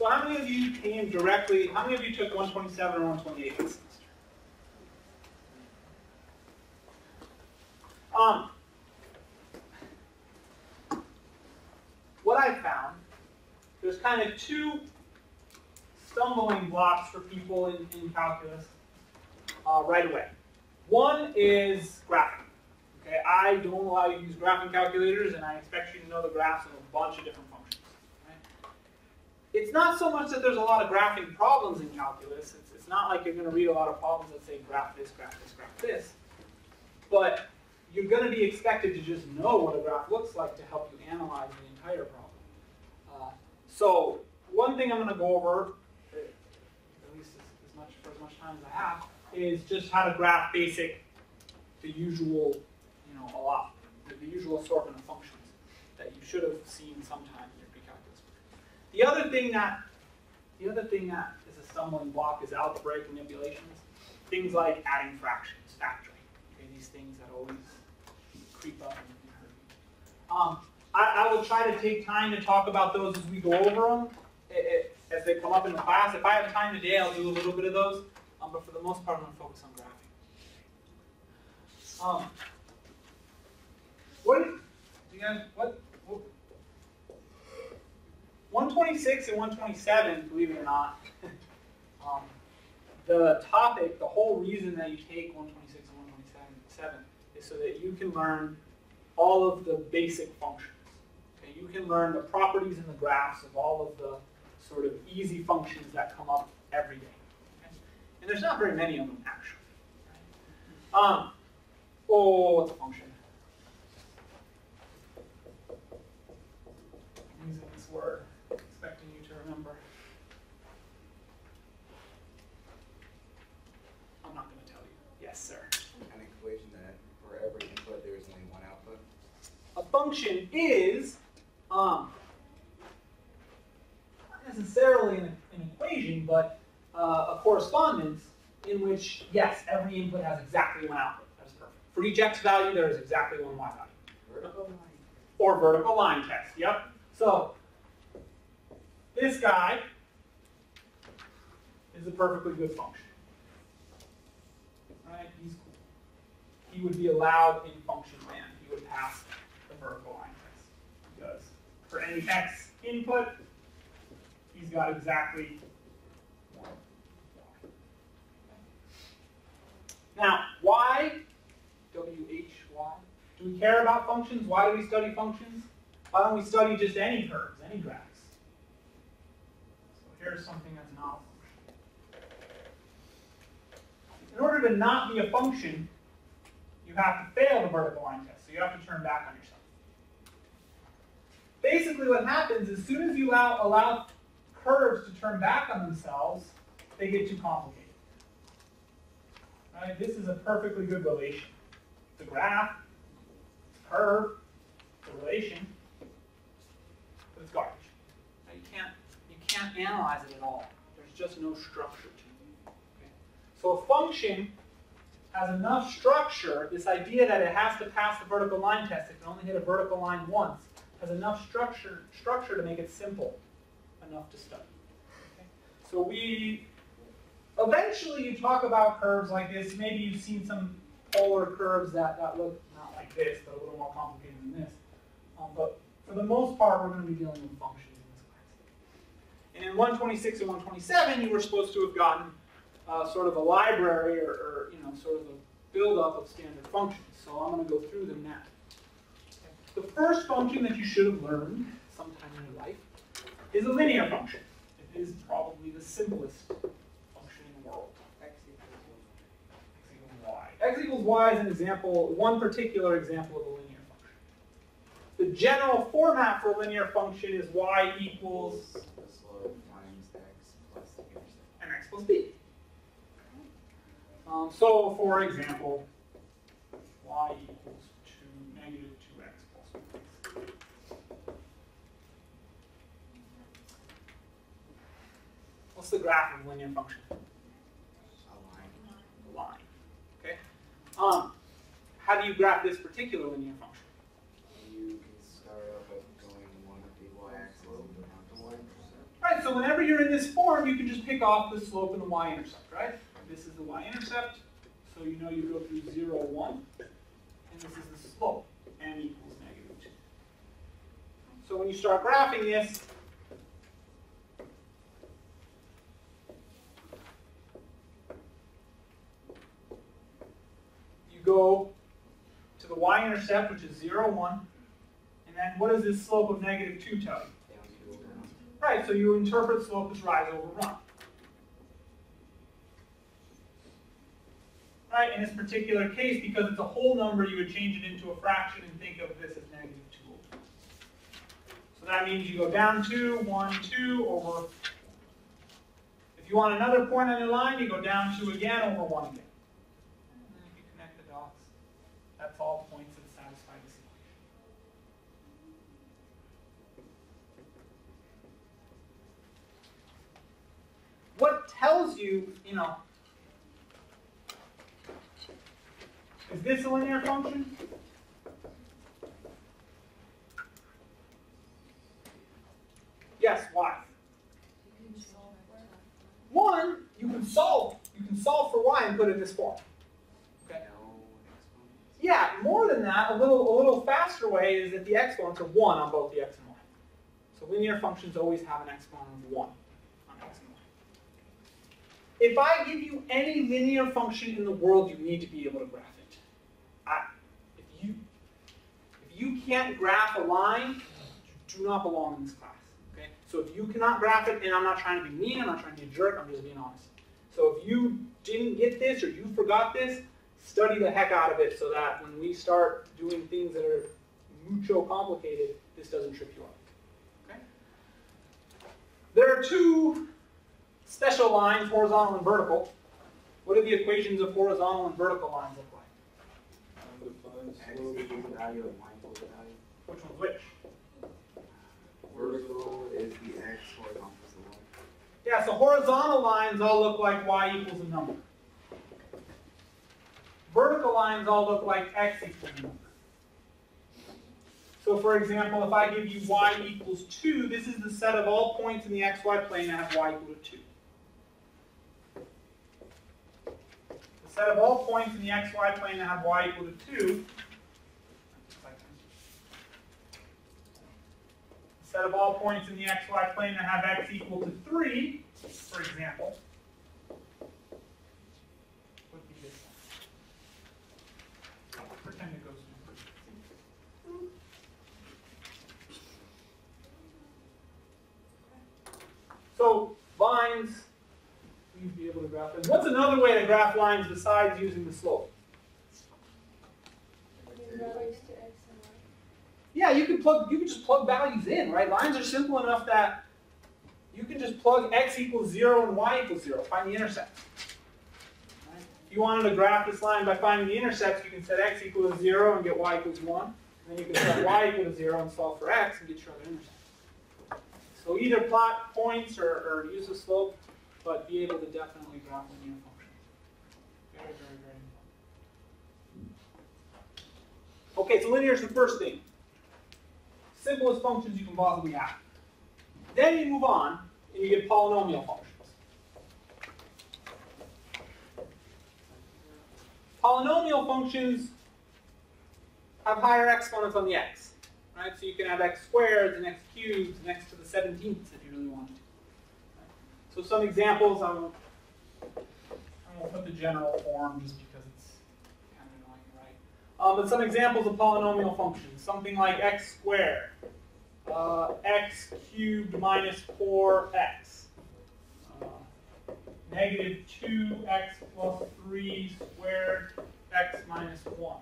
So how many of you came directly, how many of you took 127 or 128 this semester? What I found, there's kind of two stumbling blocks for people in calculus right away. One is graphing. Okay, I don't allow you to use graphing calculators, and I expect you to know the graphs of a bunch of different functions. Right? It's not so much that there's a lot of graphing problems in calculus. It's not like you're going to read a lot of problems that say graph this, graph this, graph this. But you're going to be expected to just know what a graph looks like to help you analyze the entire problem. So one thing I'm going to go over, at least for as much time as I have, is just how to graph the usual, the usual assortment of functions that you should have seen sometime in your pre-calculus. The other thing that is a stumbling block is algebraic manipulations. Things like adding fractions, factoring. Okay, these things that always creep up and hurt you. I will try to take time to talk about those as we go over them, as they come up in the class. If I have time today, I'll do a little bit of those. But for the most part, I'm going to focus on graphing. What 126 and 127, believe it or not, the topic, the whole reason that you take 126 and 127 is so that you can learn all of the basic functions. Okay? You can learn the properties and the graphs of all of the sort of easy functions that come up every day. Okay? And there's not very many of them, actually. Right? What's a function? I'm using this word, expecting you to remember. I'm not going to tell you. Yes, sir. An equation that for every input there is only one output. A function is not necessarily an equation, but a correspondence in which, yes, every input has exactly one output. That is perfect. For each x value, there is exactly one y value. Vertical line. Or vertical line test, yep. So, this guy is a perfectly good function. Right? He's cool. He would be allowed in function land. He would pass the vertical line test. Because for any x input, he's got exactly one y. Now, why? W-H-Y. Do we care about functions? Why do we study functions? Why don't we study just any curves, any graphs? So here's something that's not a function. In order to not be a function, you have to fail the vertical line test. So you have to turn back on yourself. Basically what happens, as soon as you allow curves to turn back on themselves, they get too complicated. Right? This is a perfectly good relation. The graph, the curve, the relation, but it's garbage. Now, you can't analyze it at all. There's just no structure to it. Okay? So a function has enough structure, this idea that it has to pass the vertical line test, it can only hit a vertical line once, has enough structure to make it simple enough to study. Okay? So eventually you talk about curves like this. Maybe you've seen some polar curves that look not like this, but a little more complicated than this. But for the most part, we're going to be dealing with functions in this class. And in 126 and 127, you were supposed to have gotten sort of a library or sort of a build-up of standard functions. So I'm going to go through them now. Okay. The first function that you should have learned sometime in your life is a linear function. It is probably the simplest function in the world. X equals y. X equals y is an example, one particular example of a linear function. The general format for a linear function is y equals the slope times x plus the intercept. And x plus b. So, for example, y equals negative 2x plus 1. What's the graph of a linear function? A line. Okay. How do you graph this particular linear function? You can start off with going 1 up the y-axis and down to y-intercept. Right, so whenever you're in this form, you can just pick off the slope and the y-intercept, right? This is the y-intercept, so you know you go through 0, 1, and this is the slope, m equals -2. So when you start graphing this, you go to the y-intercept, which is 0, 1, and then what does this slope of -2 tell you? Right, so you interpret slope as rise over run. Right, in this particular case, because it's a whole number, you would change it into a fraction and think of this as -2 over 1. So that means you go down 2, 1, 2 over. If you want another point on your line, you go down 2 again over 1 again. And then if you connect the dots, that's all points that satisfy this equation. What tells you, is this a linear function? Yes, why? One, you can solve for y and put it in this form. Okay. Yeah, more than that, a little faster way is that the exponents are 1 on both the x and y. So linear functions always have an exponent of 1 on x and y. If I give you any linear function in the world, you need to be able to graph it. If you can't graph a line, you do not belong in this class. Okay? So if you cannot graph it, and I'm not trying to be mean, I'm not trying to be a jerk, I'm just being honest. So if you didn't get this or you forgot this, study the heck out of it so that when we start doing things that are mucho complicated, this doesn't trip you up. Okay? There are two special lines, horizontal and vertical. What do the equations of horizontal and vertical lines look like? X equals the value and y equals the value. Which one's which? Vertical is the x, horizontal is the y. Yeah, so horizontal lines all look like y equals a number. Vertical lines all look like x equals a number. So for example, if I give you y equals 2, this is the set of all points in the xy plane that have y equal to 2. The set of all points in the xy plane that have y equal to 2. The set of all points in the xy plane that have x equal to 3, for example, would be this one. I'll pretend it goes through. So lines, we need to be able to graph them. What's another way to graph lines besides using the slope? Yeah, you can just plug values in, right? Lines are simple enough that you can just plug x equals 0 and y equals 0. Find the intercepts. Right? If you wanted to graph this line by finding the intercepts, you can set x equal to 0 and get y equals 1. And then you can set y equal to 0 and solve for x and get your other intercept. So either plot points or use the slope, but be able to definitely graph linear functions. Very, very, very important. Okay, so linear is the first thing. Simplest functions you can possibly have. Then you move on, and you get polynomial functions. Polynomial functions have higher exponents on the x. Right? So you can have x squared and x cubed and x to the 17th if you really want to. Right? So some examples, I'm going to put the general form just because it's kind of annoying, right? But some examples of polynomial functions, something like x squared, x cubed minus 4x, negative 2x plus 3 squared, x minus 1.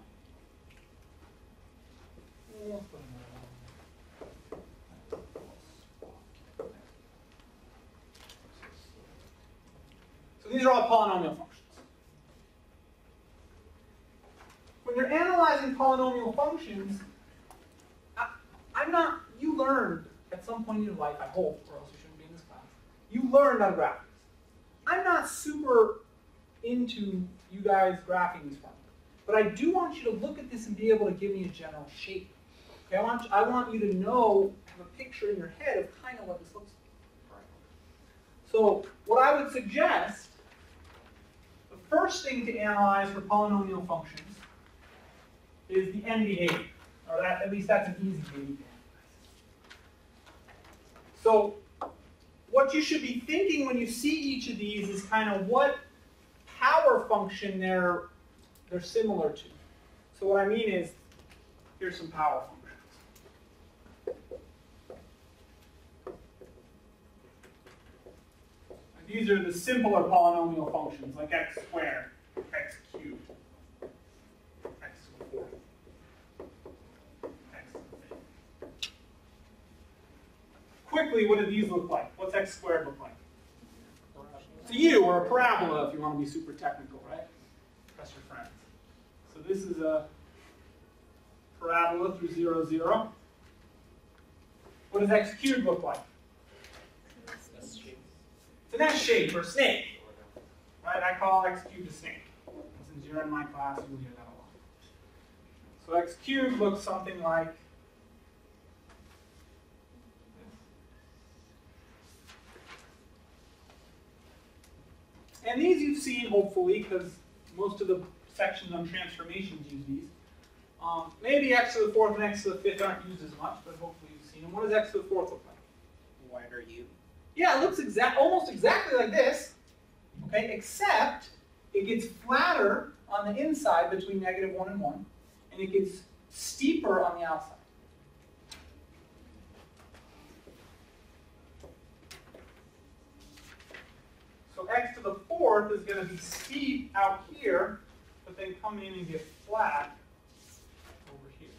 So these are all polynomial functions. When you're analyzing polynomial functions, you learned at some point in your life, I hope, or else you shouldn't be in this class, you learned how to graph this. I'm not super into you guys graphing these formulas, but I do want you to look at this and be able to give me a general shape. Okay, I want you to know, have a picture in your head of kind of what this looks like. So what I would suggest, the first thing to analyze for polynomial functions is the end behavior. Or that, at least that's an easy behavior. So what you should be thinking when you see each of these is kind of what power function they're similar to. So what I mean is, here's some power functions. These are the simpler polynomial functions, like x squared, x cubed, x to the fourth, x to the fifth. Quickly, what do these look like? What's x squared look like? It's a u, or a parabola, if you want to be super technical, right? Trust your friends. So this is a parabola through 0, 0. What does x cubed look like? It's an S shape, or snake. Right? I call x cubed a snake. Since you're in my class, you'll hear that a lot. So x cubed looks something like this. And these you've seen, hopefully, because most of the sections on transformations use these. Maybe x to the fourth and x to the fifth aren't used as much, but hopefully you've seen them. What does x to the fourth look like? Wider u. Yeah, it looks almost exactly like this, okay, except it gets flatter on the inside between -1 and 1, and it gets steeper on the outside. So x to the fourth is going to be steep out here, but then come in and get flat over here.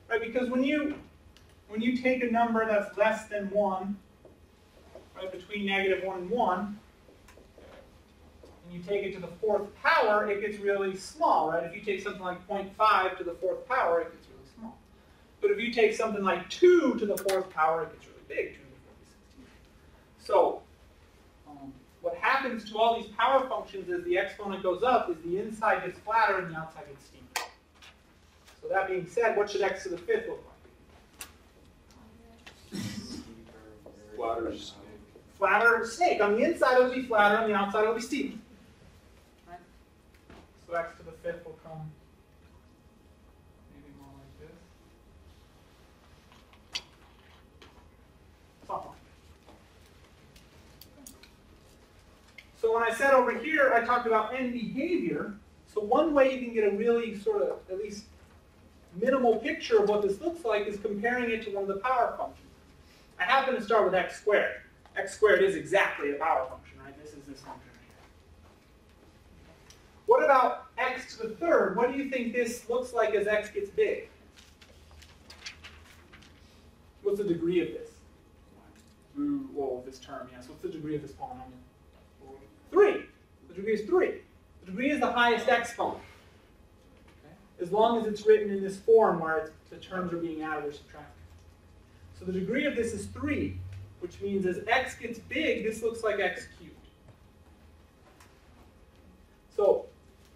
Right, because when you take a number that's less than 1, right, between -1 and 1, and you take it to the fourth power, it gets really small, right? If you take something like 0.5 to the fourth power, it gets really small. But if you take something like 2 to the fourth power, it gets really big, 2 to the fourth is 16. So what happens to all these power functions as the exponent goes up is the inside gets flatter and the outside gets steeper. So that being said, what should x to the fifth look like? Flatter snake. Flatter snake. On the inside it'll be flatter, on the outside it'll be steep. Right? So x to the fifth will come maybe more like this. Something like that. So when I said over here, I talked about end behavior. So one way you can get a really sort of, at least minimal picture of what this looks like is comparing it to one of the power functions. I happen to start with x squared. X squared is exactly a power function, right? This is this function right here. What about x to the third? What do you think this looks like as x gets big? What's the degree of this? Well, this term, yes. What's the degree of this polynomial? 3. The degree is 3. The degree is the highest exponent. As long as it's written in this form where the terms are being added or subtracted. So the degree of this is 3, which means as x gets big, this looks like x cubed. So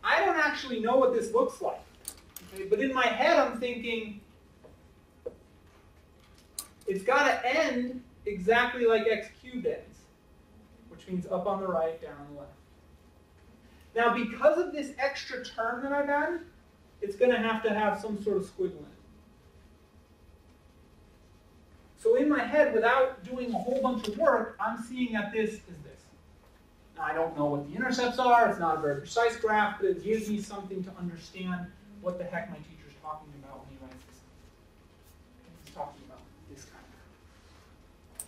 I don't actually know what this looks like. Okay? But in my head, I'm thinking it's got to end exactly like x cubed ends, which means up on the right, down on the left. Now, because of this extra term that I've added, it's going to have some sort of squiggle in it. So in my head, without doing a whole bunch of work, I'm seeing that this is this. Now, I don't know what the intercepts are. It's not a very precise graph, but it gives me something to understand what the heck my teacher's talking about when he writes this. He's talking about this kind of.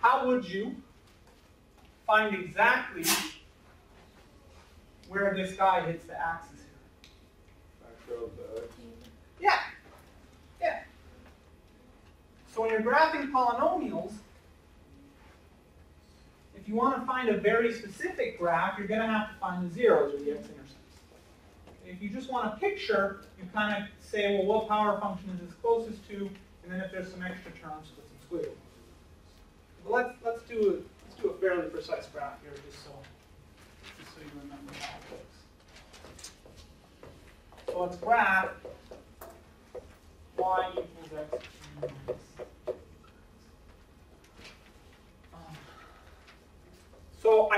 How would you find exactly where this guy hits the axis here? Yeah. Yeah. So when you're graphing polynomials, if you want to find a very specific graph, you're going to have to find the zeros or the x-intercepts. If you just want a picture, you kind of say, well, what power function is this closest to? And then if there's some extra terms, put some squiggles. But let's do a fairly precise graph here, just so you remember how it looks. So let's graph y equals x minus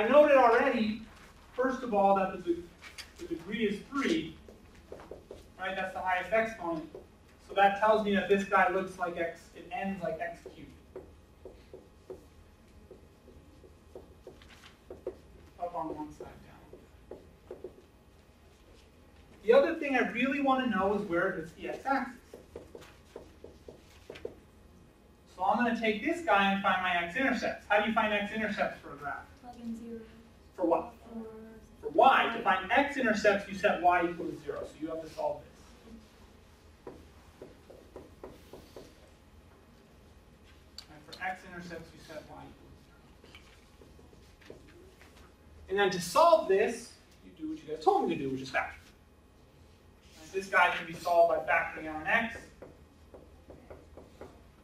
I noted already, first of all, that the degree is 3. Right? That's the highest exponent. So that tells me that this guy looks like x, it ends like x cubed. Up on one side, down. The other thing I really want to know is where it hits the x-axis. So I'm going to take this guy and find my x-intercepts. How do you find x-intercepts for a graph? Plug in 0. For what? For y. To find x-intercepts, you set y equal to 0. So you have to solve this. And for x-intercepts, you set y equal to 0. And then to solve this, you do what you guys told me to do, which is factor. And this guy can be solved by factoring out an x.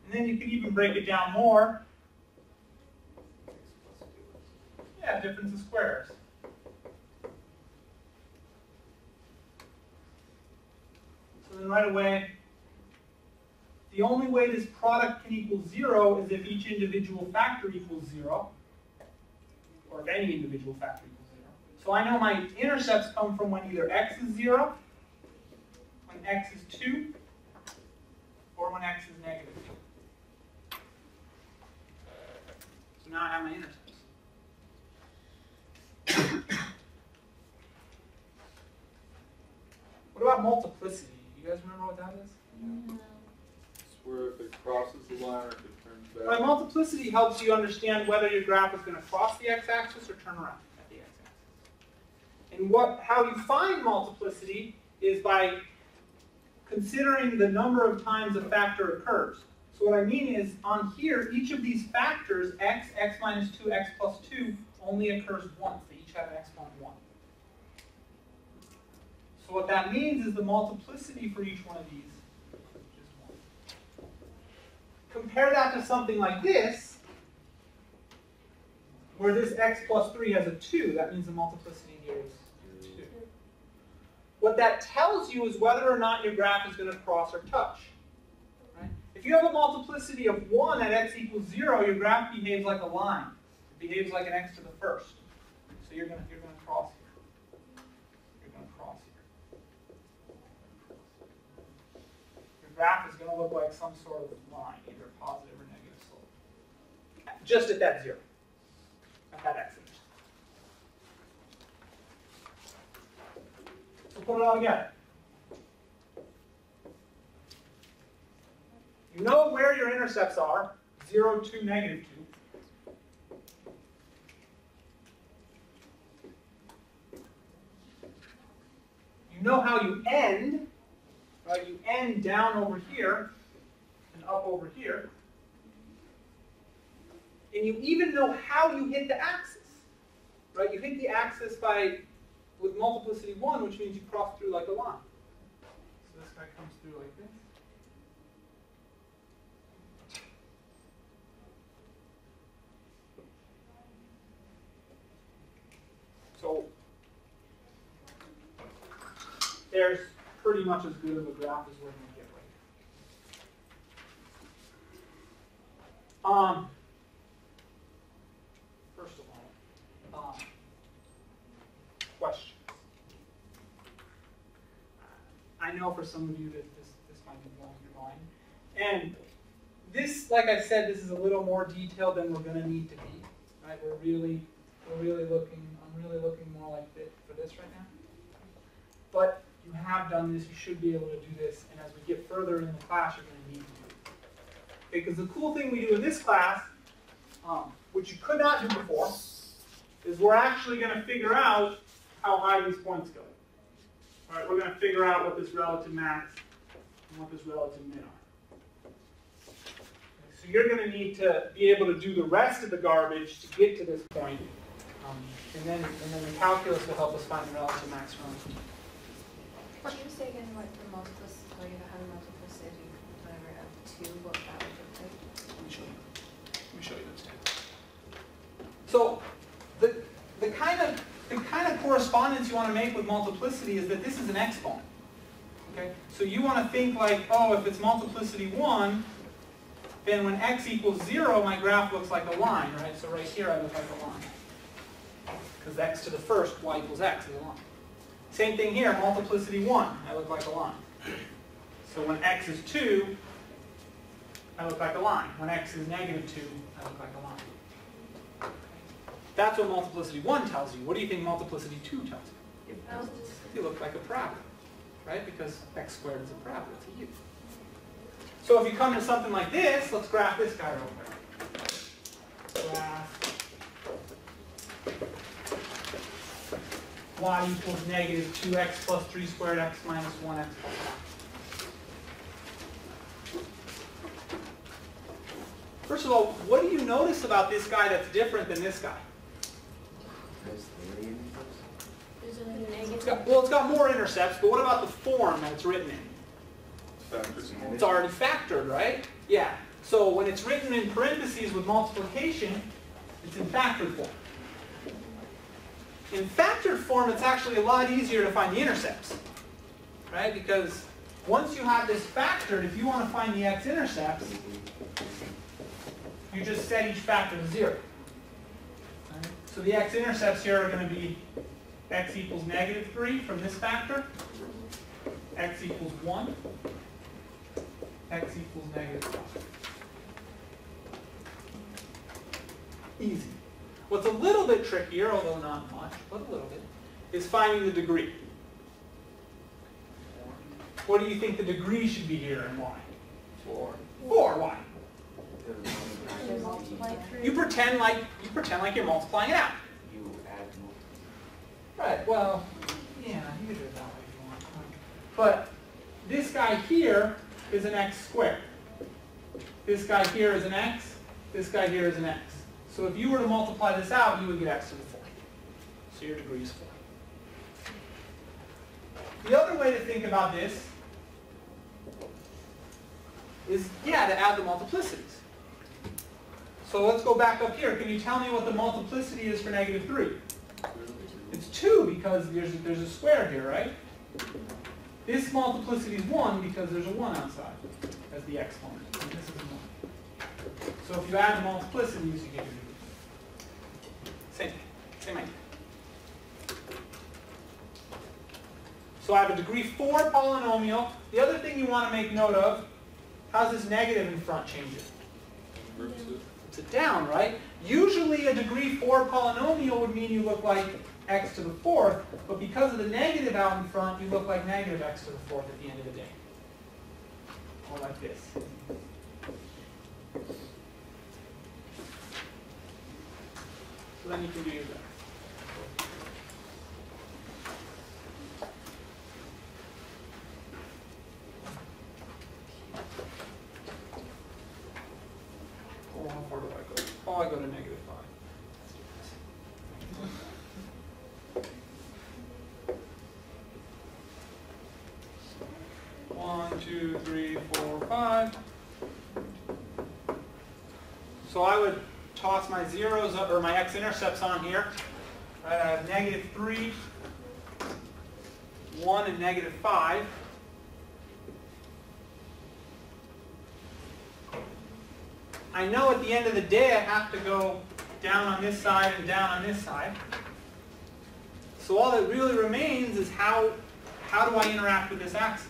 And then you can even break it down more. Yeah, difference of squares. So then right away, the only way this product can equal 0 is if each individual factor equals 0, or if any individual factor equals 0. So I know my intercepts come from when either x is 0, when x is 2, or when x is negative 2. So now I have my intercepts. What about multiplicity? You guys remember what that is? No. It's where if it crosses the line or if it turns back. Right, multiplicity helps you understand whether your graph is going to cross the x-axis or turn around at the x-axis. And how you find multiplicity is by considering the number of times a factor occurs. So what I mean is, on here, each of these factors, x, x minus 2, x plus 2, only occurs once. They each have an exponent 1. So what that means is the multiplicity for each one of these is 1. Compare that to something like this, where this x plus 3 has a 2. That means the multiplicity here is 2. What that tells you is whether or not your graph is going to cross or touch. Right? If you have a multiplicity of 1 at x equals 0, your graph behaves like a line. It behaves like an x to the first. So you're going to cross here. You're going to cross here. Your graph is going to look like some sort of line, either positive or negative slope. Just at that 0. At that x-intercept. So put it all together. You know where your intercepts are, 0, 2, negative 2. You know how you end, right? You end down over here and up over here. And you even know how you hit the axis, right? You hit the axis with multiplicity 1, which means you cross through like a line. So this guy comes through like this. So there's pretty much as good of a graph as we're going to get right here. First of all, questions. I know for some of you that this might be blowing your mind. And this, like I said, this is a little more detailed than we're going to need to be. Right? I'm really looking more like this for this right now. But you have done this, you should be able to do this, and as we get further in the class, you're going to need to do it. Okay, because the cool thing we do in this class, which you could not do before, is we're actually going to figure out how high these points go. All right, we're going to figure out what this relative max and what this relative min are. Okay, so you're going to need to be able to do the rest of the garbage to get to this point, and then the calculus will help us find the relative max and relative min. Can you say again what the multiplicity, or you have a multiplicity whenever of 2, what that would look like? Let me show you those two. So the kind of correspondence you want to make with multiplicity is that this is an exponent. Okay? So you want to think like, oh, if it's multiplicity 1, then when x equals 0, my graph looks like a line, right? So right here I look like a line. because x to the first, y equals x is a line. Same thing here, multiplicity 1, I look like a line. So when x is 2, I look like a line. When x is negative 2, I look like a line. That's what multiplicity 1 tells you. What do you think multiplicity 2 tells you? You look like a parabola, right? Because x squared is a parabola, it's a u. So if you come to something like this, let's graph this guy real quick. Graph y equals negative 2x plus 3 squared x minus 1x plus 1. First of all, what do you notice about this guy that's different than this guy? There's a negative. It's got more intercepts, but what about the form that it's written in? It's already factored, right? Yeah. So when it's written in parentheses with multiplication, it's in factored form. In factored form, it's actually a lot easier to find the intercepts, right? Because once you have this factored, if you want to find the x-intercepts, you just set each factor to 0. Right? So the x-intercepts here are going to be x equals negative 3 from this factor, x equals 1, x equals negative 5. Easy. What's a little bit trickier, although not much, but a little bit, is finding the degree. What do you think the degree should be here and why? 4. 4, why? You multiply through. You pretend like you're multiplying it out. You add multiple. Right, well, yeah, you can do it that way if you want. But this guy here is an x squared. This guy here is an x. This guy here is an x. So if you were to multiply this out, you would get x to the 4th. So your degree is 4. The other way to think about this is, yeah, to add the multiplicities. So let's go back up here. Can you tell me what the multiplicity is for negative 3? It's 2 because there's a square here, right? This multiplicity is 1 because there's a 1 outside as the exponent. And this is 1. So if you add the multiplicities, you get your degree. Same idea. So I have a degree 4 polynomial. The other thing you want to make note of, how's this negative in front change it? It's a down, right? Usually a degree 4 polynomial would mean you look like x to the 4th, but because of the negative out in front, you look like negative x to the 4th at the end of the day. Or like this. So then you can do your best. Oh, how far do I go? Oh, I go to negative 5. 1, 2, 3, 4, 5. So I would toss my zeros up, or my x-intercepts on here. I have negative 3, 1, and negative 5. I know at the end of the day I have to go down on this side and down on this side. So all that really remains is how do I interact with this axis?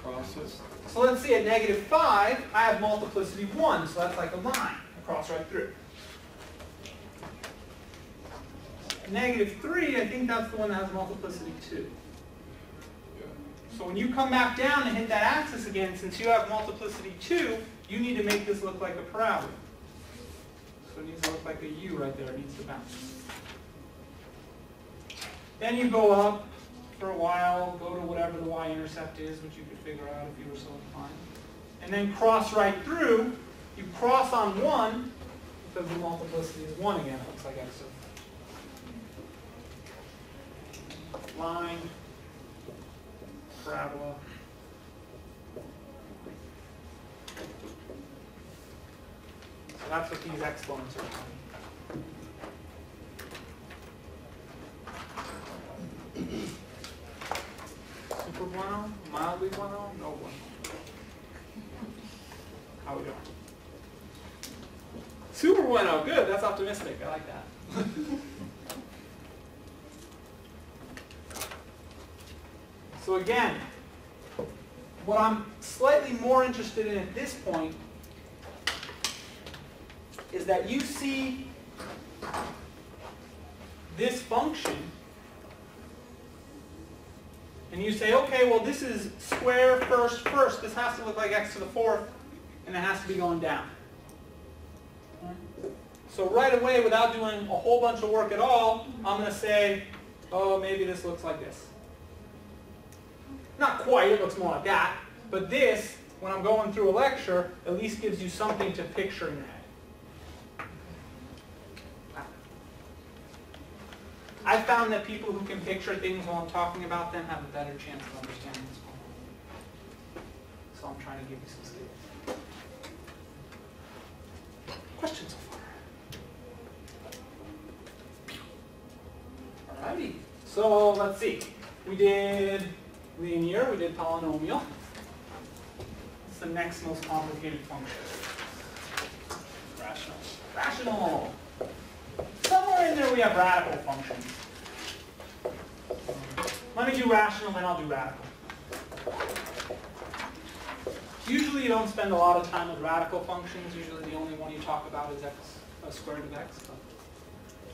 Crosses. So let's see, at negative 5, I have multiplicity 1, so that's like a line across right through. At negative 3, I think that's the one that has multiplicity 2. So when you come back down and hit that axis again, since you have multiplicity 2, you need to make this look like a parabola. So it needs to look like a U right there. It needs to bounce. Then you go up for a while, go to whatever the y-intercept is, which you could figure out if you were so inclined. And then cross right through. You cross on 1, because the multiplicity is 1 again. It looks like x. Line, parabola. So that's what these exponents are telling me. Super bueno? Mildly bueno? No bueno. How we doing? Super super bueno. Good. That's optimistic. I like that. So again, what I'm slightly more interested in at this point is that you see this function and you say, okay, well this is square first. This has to look like x to the fourth and it has to be going down. So right away, without doing a whole bunch of work at all, I'm going to say, oh, maybe this looks like this. Not quite, it looks more like that. But this, when I'm going through a lecture, at least gives you something to picture in your head. I've found that people who can picture things while I'm talking about them have a better chance of understanding what's going on. So I'm trying to give you some skills. Questions so far? Alrighty. So let's see. We did linear, we did polynomial. What's the next most complicated function? Rational. Rational. Somewhere in there we have radical functions. Let me do rational, then I'll do radical. Usually you don't spend a lot of time with radical functions. Usually the only one you talk about is x, square root of x. But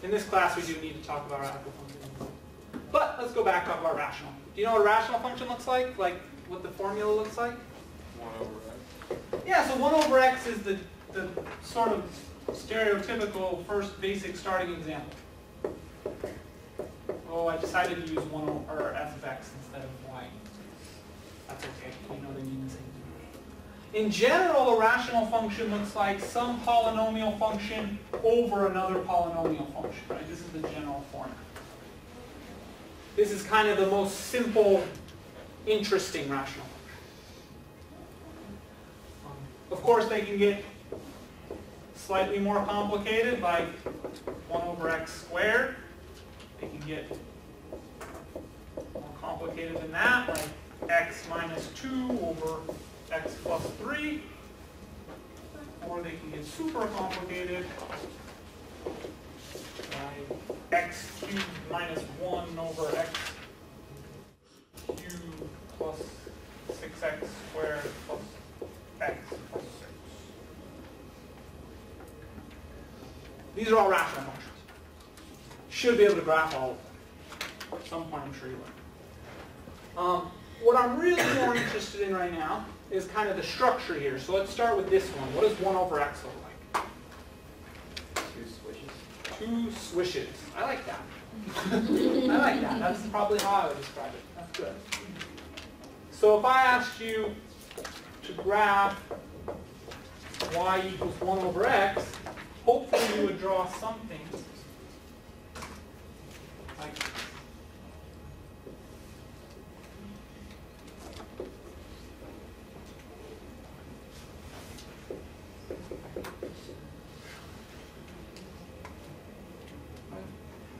in this class we do need to talk about radical functions. But let's go back and talk about rational. Do you know what a rational function looks like? Like what the formula looks like? 1 over x. Yeah, so 1 over x is the sort of stereotypical first basic starting example. Oh, I decided to use 1 over f of x instead of y. That's okay. We know they mean the same thing. In general, a rational function looks like some polynomial function over another polynomial function, right? This is the general format. This is kind of the most simple, interesting rational function. Of course, they can get slightly more complicated, like 1 over x squared. They can get more complicated than that, like x minus 2 over x plus 3. Or they can get super complicated, like x cubed minus 1 over x cubed plus 6x squared plus x plus 6. These are all rational functions. You should be able to graph all of them. At some point I'm sure you will. What I'm really more interested in right now is kind of the structure here. So let's start with this one. What does 1 over x look like? 2 swishes. I like that. I like that. That's probably how I would describe it. That's good. So if I asked you to graph y equals 1 over x, hopefully you would draw something like this.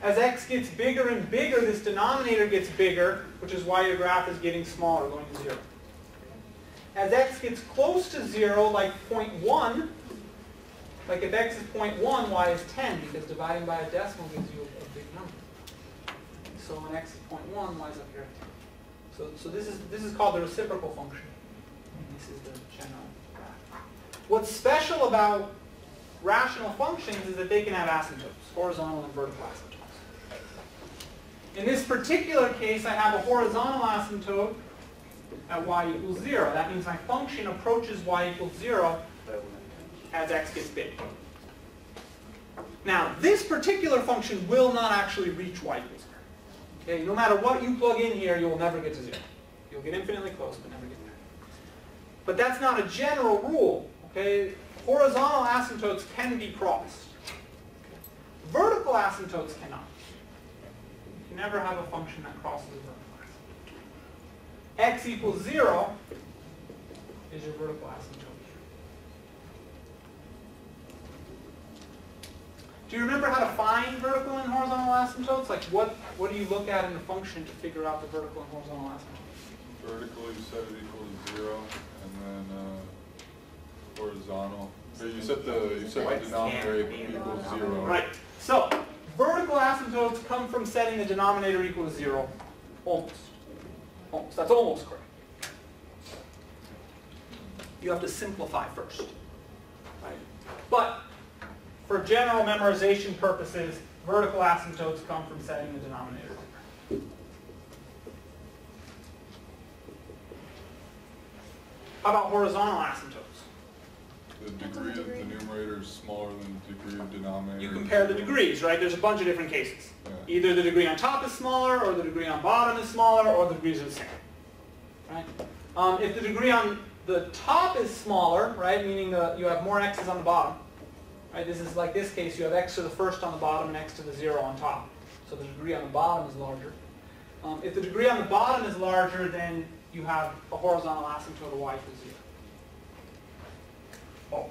As x gets bigger and bigger, this denominator gets bigger, which is why your graph is getting smaller, going to 0. As x gets close to 0, like 0.1, like if x is 0.1, y is 10, because dividing by a decimal gives you a big number. So when x is 0.1, y is up here at 10. So this is called the reciprocal function. And this is the general graph. What's special about rational functions is that they can have asymptotes, horizontal and vertical asymptotes. In this particular case, I have a horizontal asymptote at y equals 0. That means my function approaches y equals 0 as x gets big. Now, this particular function will not actually reach y equals 0. Okay, no matter what you plug in here, you will never get to 0. You'll get infinitely close, but never get there. But that's not a general rule. Okay, horizontal asymptotes can be crossed. Vertical asymptotes cannot. You can never have a function that crosses a vertical asymptote. X equals 0 is your vertical asymptote. Do you remember how to find vertical and horizontal asymptotes? Like what do you look at in the function to figure out the vertical and horizontal asymptotes? Vertical, you set it equal to 0, and then horizontal. Or you set the denominator equals 0. Right. So vertical asymptotes come from setting the denominator equal to 0. Almost. Almost. That's almost correct. You have to simplify first. Right? But for general memorization purposes, vertical asymptotes come from setting the denominator. How about horizontal asymptotes? The degree of the numerator is smaller than the degree of denominator. You compare the degrees, right? There's a bunch of different cases. Yeah. Either the degree on top is smaller, or the degree on bottom is smaller, or the degrees are the same. Right? If the degree on the top is smaller, right, meaning you have more x's on the bottom, right? This is like this case, you have x to the first on the bottom and x to the 0 on top. So the degree on the bottom is larger. If the degree on the bottom is larger, then you have a horizontal asymptote of y equals 0. Oh.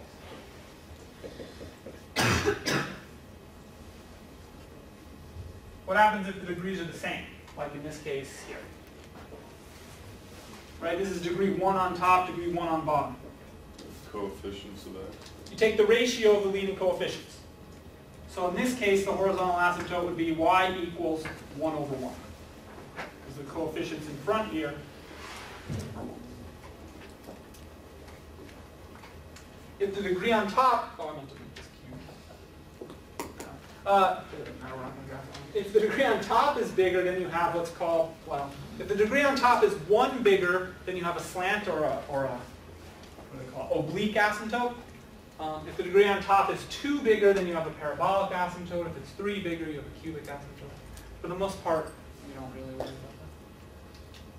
What happens if the degrees are the same, like in this case here? Right, this is degree 1 on top, degree 1 on bottom. Coefficients of that. You take the ratio of the leading coefficients. So in this case, the horizontal asymptote would be y equals 1 over 1. Because the coefficients in front here are 1. If the degree on top, oh, I meant to make this cube. If the degree on top is bigger, then you have what's called, well, if the degree on top is 1 bigger, then you have a slant or a what do they call it, oblique asymptote. If the degree on top is 2 bigger, then you have a parabolic asymptote. If it's 3 bigger, you have a cubic asymptote. For the most part, you don't really worry about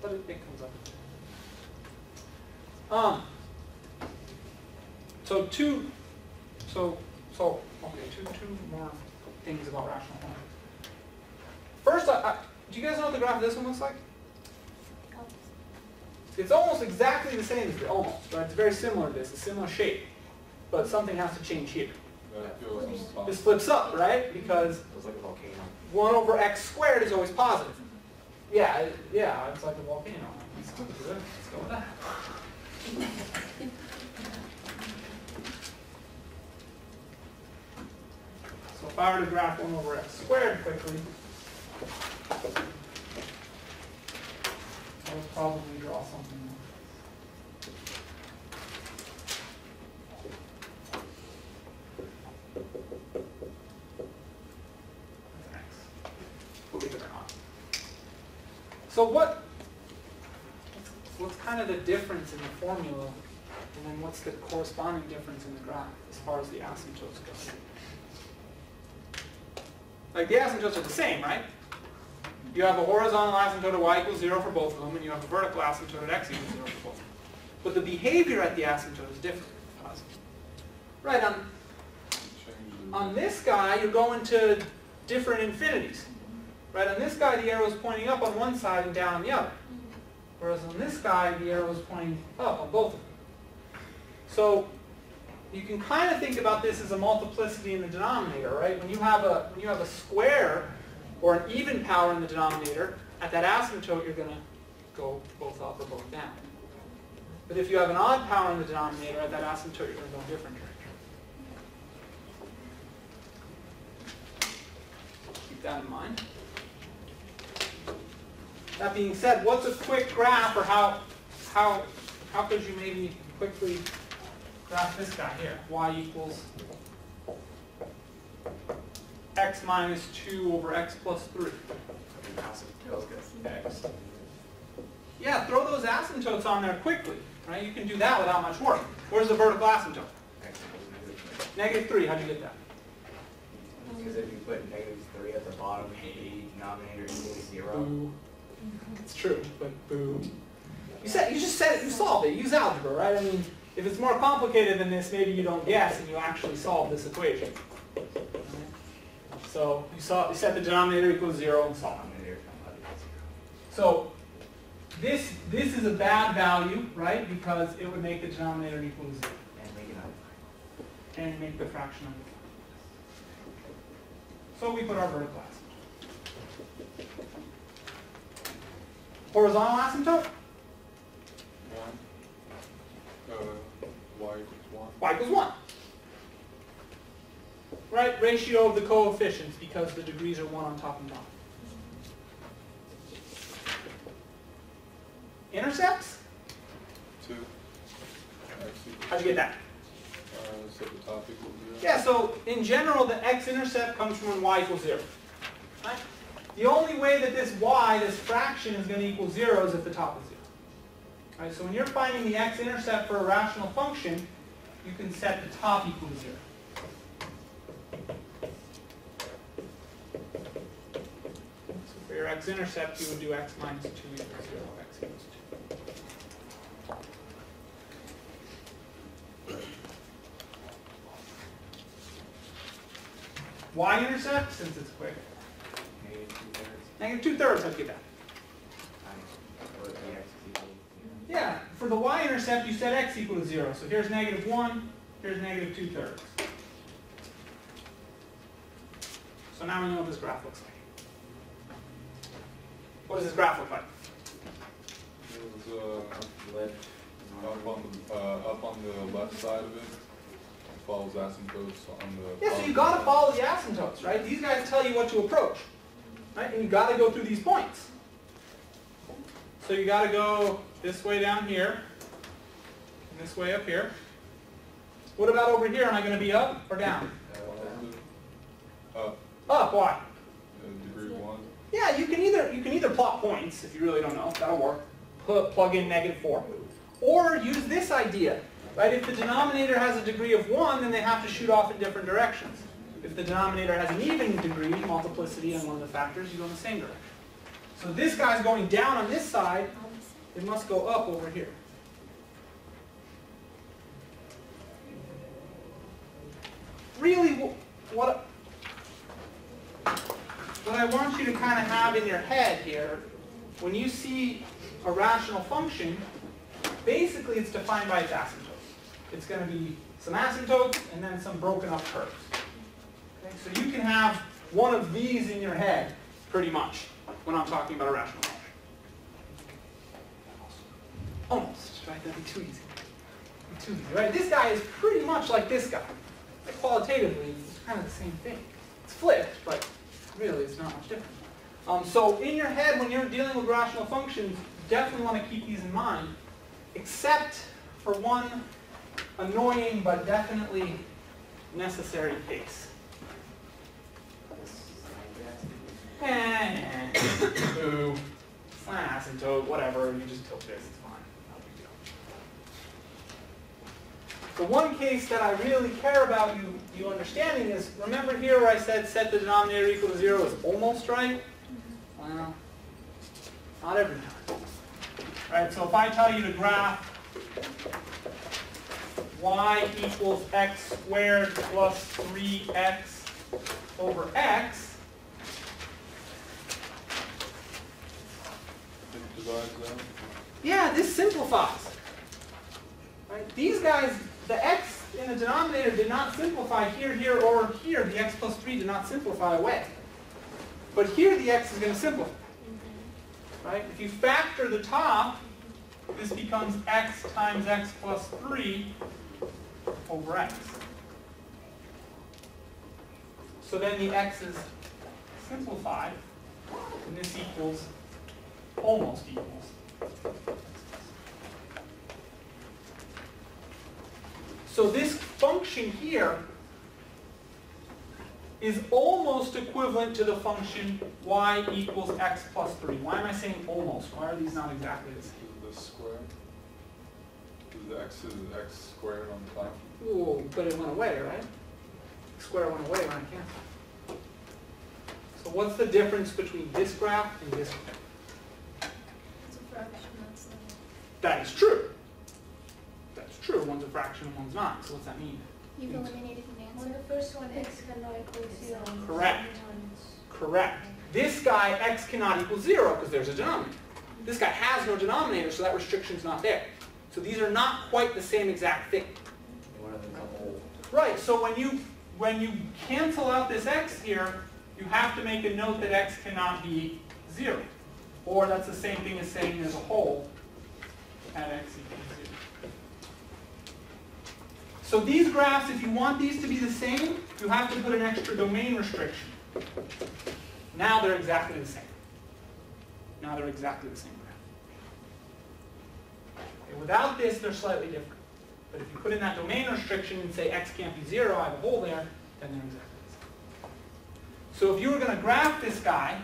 that. But it comes up. So two more things about rational quantity. First, do you guys know what the graph of this one looks like? It's almost exactly the same as the almost, right? It's very similar to this, a similar shape. But something has to change here. This flips up, right? Because It's like a volcano. 1 over x squared is always positive. Yeah, it's like a volcano. Sounds good. Let's go with that. So if I were to graph 1 over x squared quickly, I would probably draw something more. Believe it or not. So what's kind of the difference in the formula, and then what's the corresponding difference in the graph as far as the asymptotes go? Like the asymptotes are the same, right? You have a horizontal asymptote at y equals 0 for both of them, and you have a vertical asymptote at x equals 0 for both of them. But the behavior at the asymptote is different. Right, on this guy, you're going to different infinities. Right, on this guy, the arrow is pointing up on one side and down on the other. Whereas on this guy, the arrow is pointing up on both of them. So you can kind of think about this as a multiplicity in the denominator, right? When you have a square or an even power in the denominator, at that asymptote, you're going to go both up or both down. But if you have an odd power in the denominator, at that asymptote, you're going to go different direction. Keep that in mind. That being said, what's a quick graph, or how could you maybe quickly graph this guy here? Y equals x minus 2 over x plus 3. X. Yeah, throw those asymptotes on there quickly. Right? You can do that without much work. Where's the vertical asymptote? Negative 3. How'd you get that? Because if you put negative 3 at the bottom, the denominator equals 0. Boo. It's true, but boo. You just said it. You solved it. Use algebra, right? I mean, if it's more complicated than this, maybe you don't guess and you actually solve this equation. Right? So you set the denominator equals 0 and solve it. So this is a bad value, right? Because it would make the denominator equal to 0. And make the fraction undefined. So we put our vertical asymptote. Horizontal asymptote? Y equals 1. Y equals 1. right, ratio of the coefficients because the degrees are 1 on top and bottom. Intercepts? 2. How'd you get that? Set the top equals 0. Yeah, so in general, the x-intercept comes from when y equals 0. Right? The only way that this y, this fraction, is going to equal 0 is if the top is 0. Right? So when you're finding the x-intercept for a rational function, you can set the top equal to 0. So for your x-intercept, you would do x minus 2 equals 0, x equals 2. Y-intercept, since it's quick. Negative 2/3. -2/3, how'd you get that? Or the x is equal to 0. Yeah, for the y-intercept, you set x equal to 0. So here's -1, here's -2/3. So now we know what this graph looks like. What does this graph look like? It was Lift. up on the left side of it. Follows asymptotes on the. Yeah, so you got to follow the asymptotes, right? These guys tell you what to approach, right? And you got to go through these points. So you got to go this way down here, and this way up here. What about over here? Am I going to be up or down? Up. Up. Why? Degree 1. Yeah, you can either plot points if you really don't know. That'll work. Plug in -4, or use this idea. Right? If the denominator has a degree of 1, then they have to shoot off in different directions. If the denominator has an even degree, multiplicity on one of the factors, you go in the same direction. So this guy's going down on this side, it must go up over here. Really, what I want you to kind of have in your head here, when you see a rational function, basically it's defined by its asymptotes. It's going to be some asymptotes and then some broken up curves. Okay? So you can have one of these in your head, pretty much, when I'm talking about a rational function. Almost, right? That'd be too easy. Too easy, right? This guy is pretty much like this guy. Like qualitatively, it's kind of the same thing. It's flipped, but really it's not much different. So in your head, when you're dealing with rational functions, you definitely want to keep these in mind, except for one annoying but definitely necessary case. Ooh, it's not an asymptote, whatever, you just tilt this, it's fine. No big deal. The one case that I really care about you understanding is, remember here where I said set the denominator equal to 0 is almost right? Well, not every time. Right, so if I tell you to graph y equals x squared plus 3x over x, It divides out. yeah, this simplifies. Right? These guys, the x in the denominator did not simplify here, here, or here. The x plus 3 did not simplify away. But here the x is going to simplify. Right? If you factor the top, this becomes x times x plus 3 over x. So then the x is simplified, and this equals, almost equals. So this function here is almost equivalent to the function y equals x plus 3. Why am I saying almost? Why are these not exactly the same? The square. Because the x is x squared on the top. Ooh, but it went away, right? Square went away when I canceled. So what's the difference between this graph and this graph? It's a fraction, that's not. That is true. That's true. One's a fraction and one's not. So what's that mean? You've eliminated an On answer. the first one, x cannot equal 0. Correct. Correct. This guy, x cannot equal 0 because there's a denominator. This guy has no denominator, so that restriction's not there. So these are not quite the same exact thing. One of them's a whole. Right, so when you cancel out this x here, you have to make a note that x cannot be 0. Or that's the same thing as saying there's a whole at x equals 0. So these graphs, if you want these to be the same, you have to put an extra domain restriction. Now they're exactly the same. Now they're exactly the same graph. Okay, without this, they're slightly different. But if you put in that domain restriction and say x can't be 0, I have a hole there, then they're exactly the same. So if you were going to graph this guy,